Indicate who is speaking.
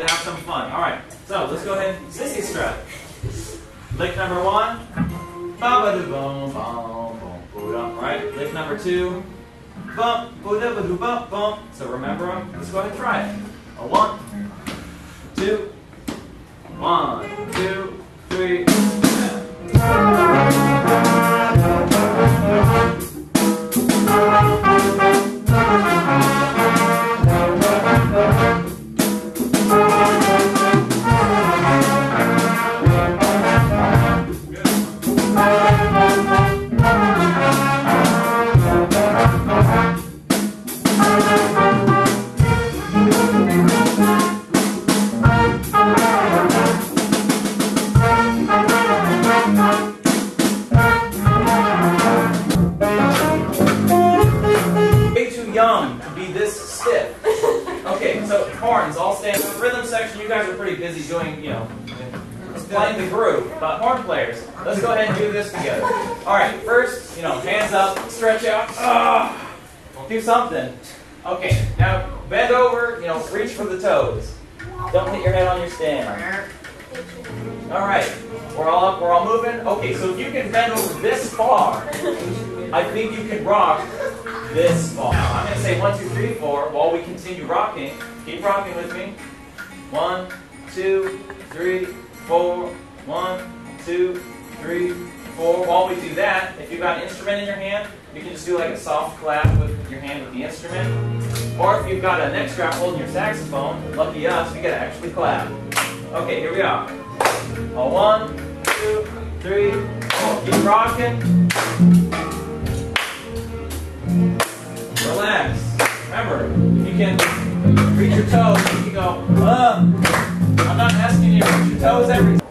Speaker 1: to have some fun. All right, so let's go ahead and sissy strut. Lick number 1. Ba-ba-doo-bum, bum, bum, boo-dum. All right, lick number 2. Bump, boo-da-ba-doo, bump, bump. So remember them. Let's go ahead and try it. A 1, 2, 1, 2, 3. Young to be this stiff. Okay, so horns, all stand up. Rhythm section, you guys are pretty busy doing, playing the groove. But horn players, let's go ahead and do this together. All right, first, hands up, stretch out. Do something. Okay, now bend over, reach for the toes. Don't hit your head on your stand. All right, we're all up, we're all moving. Okay, so if you can bend over this far, I think you can rock this far. Now, I'm going to say 1, 2, 3, 4 while we continue rocking. Keep rocking with me. 1, 2, 3, 4. 1, 2, 3, 4. While we do that, if you've got an instrument in your hand, you can just do like a soft clap with your hand with the instrument. Or if you've got a neck strap holding your saxophone, lucky us, we got to actually clap. Okay, here we are. 1, 2, 3, 4. Keep rocking. Relax. Remember, if you can reach your toes, you can go, I'm not asking you to reach your toes every time.